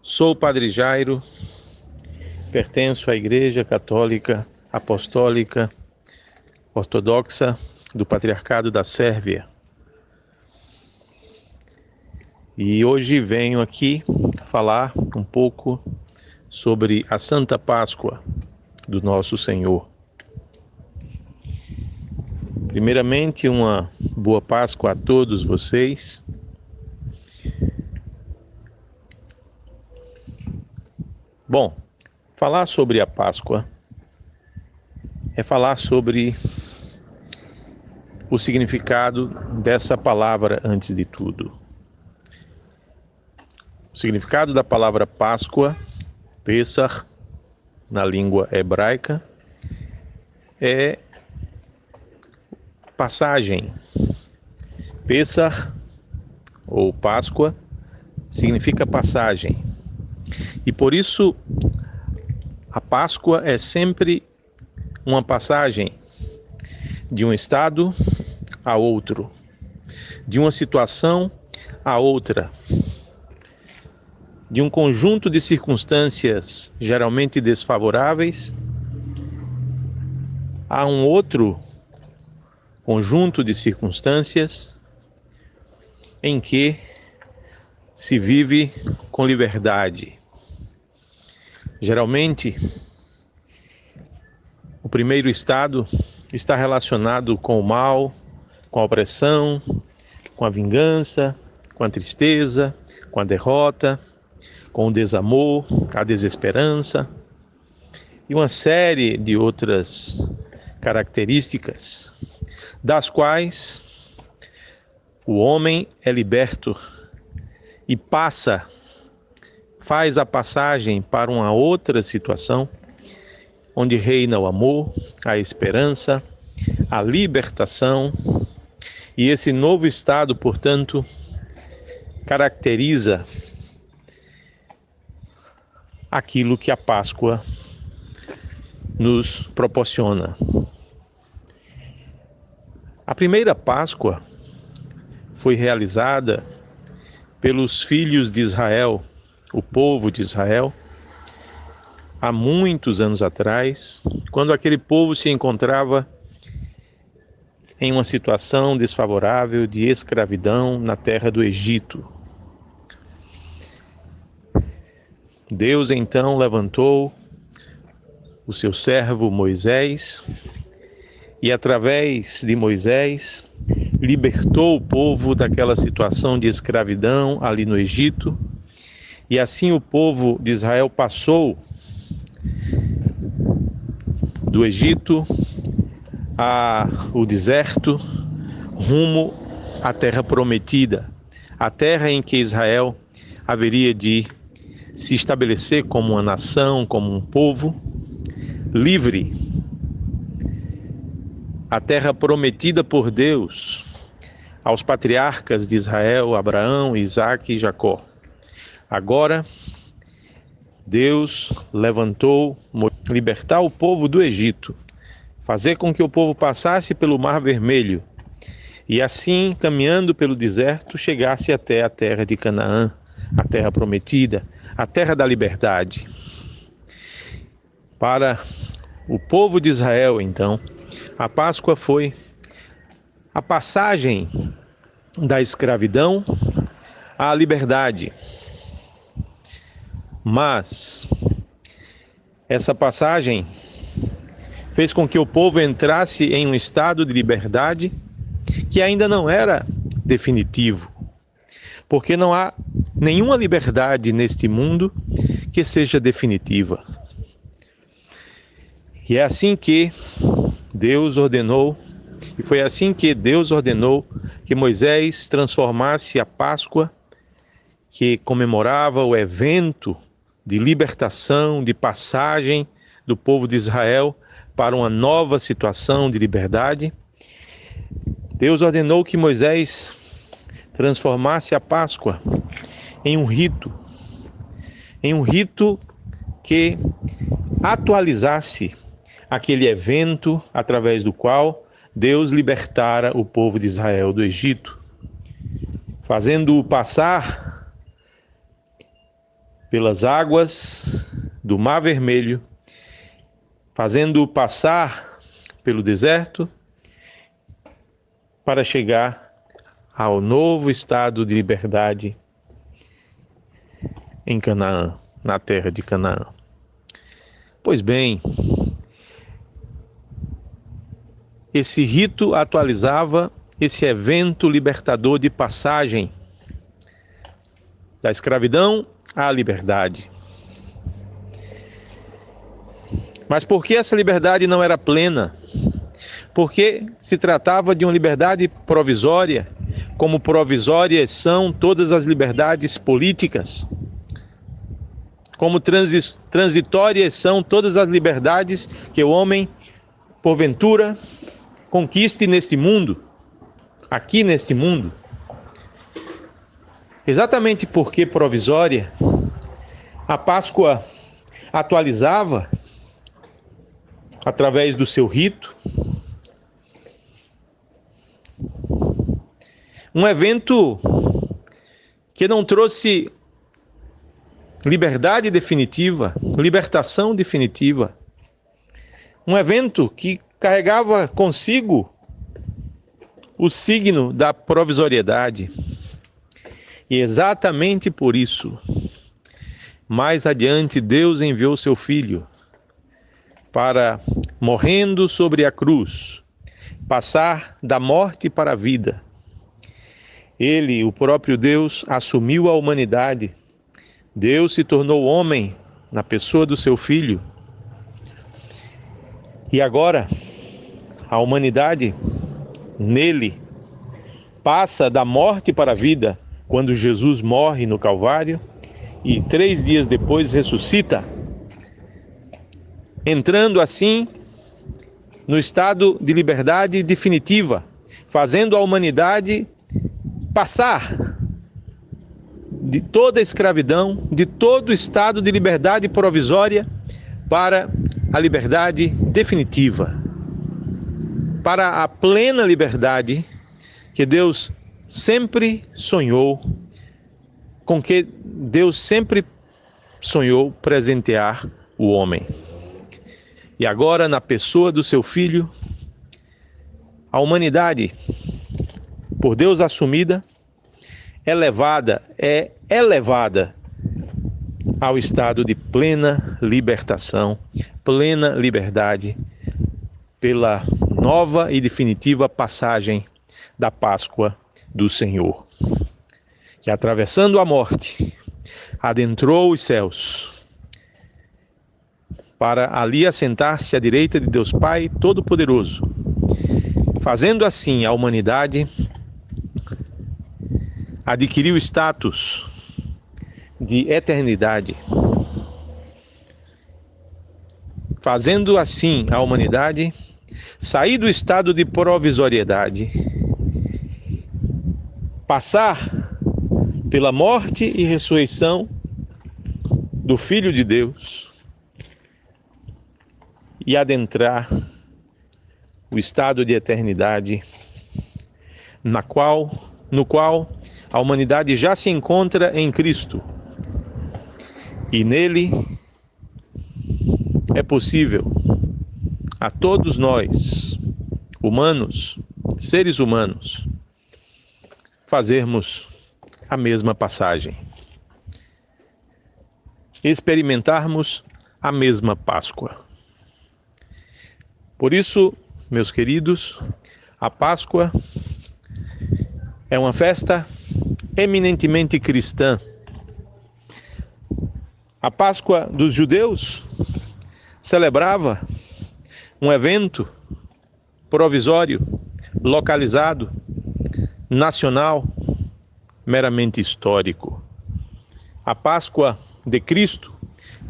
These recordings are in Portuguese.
Sou o Padre Jairo, pertenço à Igreja Católica Apostólica Ortodoxa do Patriarcado da Sérvia. E hoje venho aqui falar um pouco sobre a Santa Páscoa do Nosso Senhor. Primeiramente, uma boa Páscoa a todos vocês. Bom, falar sobre a Páscoa é falar sobre o significado dessa palavra antes de tudo. O significado da palavra Páscoa, Pesach, na língua hebraica, é passagem. Pesach, ou Páscoa, significa passagem. E por isso, a Páscoa é sempre uma passagem de um estado a outro, de uma situação a outra, de um conjunto de circunstâncias geralmente desfavoráveis a um outro conjunto de circunstâncias em que se vive com liberdade. Geralmente, o primeiro estado está relacionado com o mal, com a opressão, com a vingança, com a tristeza, com a derrota, com o desamor, a desesperança e uma série de outras características, das quais o homem é liberto e faz a passagem para uma outra situação, onde reina o amor, a esperança, a libertação, e esse novo estado, portanto, caracteriza aquilo que a Páscoa nos proporciona. A primeira Páscoa foi realizada pelos filhos de Israel, o povo de Israel, há muitos anos atrás, quando aquele povo se encontrava em uma situação desfavorável de escravidão na terra do Egito. Deus então levantou o seu servo Moisés e, através de Moisés, libertou o povo daquela situação de escravidão ali no Egito. E assim o povo de Israel passou do Egito ao deserto, rumo à terra prometida, a terra em que Israel haveria de se estabelecer como uma nação, como um povo livre, a terra prometida por Deus aos patriarcas de Israel, Abraão, Isaque e Jacó. Agora, Deus levantou, libertar o povo do Egito, fazer com que o povo passasse pelo Mar Vermelho e assim, caminhando pelo deserto, chegasse até a terra de Canaã, a terra prometida, a terra da liberdade. Para o povo de Israel, então, a Páscoa foi a passagem da escravidão à liberdade. Mas essa passagem fez com que o povo entrasse em um estado de liberdade que ainda não era definitivo, porque não há nenhuma liberdade neste mundo que seja definitiva. E é assim que Deus ordenou, e foi assim que Deus ordenou que Moisés transformasse a Páscoa, que comemorava o evento de libertação, de passagem do povo de Israel para uma nova situação de liberdade. Deus ordenou que Moisés transformasse a Páscoa em um rito que atualizasse aquele evento através do qual Deus libertara o povo de Israel do Egito, fazendo-o passar pelas águas do Mar Vermelho, fazendo-o passar pelo deserto, para chegar ao novo estado de liberdade em Canaã, na terra de Canaã. Pois bem, esse rito atualizava esse evento libertador de passagem da escravidão à liberdade. Mas por que essa liberdade não era plena? Porque se tratava de uma liberdade provisória, como provisórias são todas as liberdades políticas, como transitórias são todas as liberdades que o homem, porventura, conquiste neste mundo, aqui neste mundo. Exatamente porque provisória, a Páscoa atualizava, através do seu rito, um evento que não trouxe liberdade definitiva, libertação definitiva. Um evento que carregava consigo o signo da provisoriedade. E exatamente por isso, mais adiante, Deus enviou seu Filho para, morrendo sobre a cruz, passar da morte para a vida. Ele, o próprio Deus, assumiu a humanidade. Deus se tornou homem na pessoa do seu Filho. E agora, a humanidade, nele, passa da morte para a vida, quando Jesus morre no Calvário e 3 dias depois ressuscita, entrando assim no estado de liberdade definitiva, fazendo a humanidade passar de toda a escravidão, de todo o estado de liberdade provisória para a liberdade definitiva, para a plena liberdade que Deus sempre sonhou, com que Deus sempre sonhou presentear o homem. E agora, na pessoa do seu Filho, a humanidade, por Deus assumida, é elevada ao estado de plena libertação, plena liberdade, pela nova e definitiva passagem da Páscoa do Senhor, que, atravessando a morte, adentrou os céus, para ali assentar-se à direita de Deus Pai Todo-Poderoso, fazendo assim a humanidade adquirir o status de eternidade, fazendo assim a humanidade sair do estado de provisoriedade, passar pela morte e ressurreição do Filho de Deus e adentrar o estado de eternidade no qual a humanidade já se encontra em Cristo. E nele é possível a todos nós, humanos, seres humanos, fazermos a mesma passagem, experimentarmos a mesma Páscoa. Por isso, meus queridos, a Páscoa é uma festa eminentemente cristã. A Páscoa dos judeus celebrava um evento provisório, localizado, nacional, meramente histórico. A Páscoa de Cristo,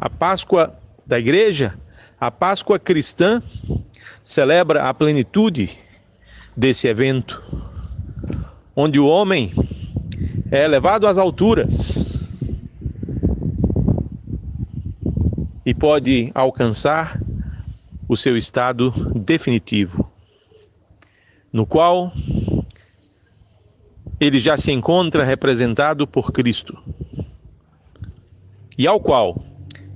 a Páscoa da Igreja, a Páscoa cristã, celebra a plenitude desse evento, onde o homem é elevado às alturas, e pode alcançar o seu estado definitivo, no qual ele já se encontra representado por Cristo, e ao qual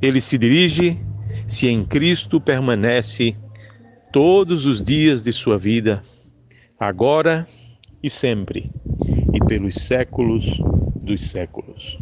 ele se dirige se em Cristo permanece todos os dias de sua vida, agora e sempre, e pelos séculos dos séculos.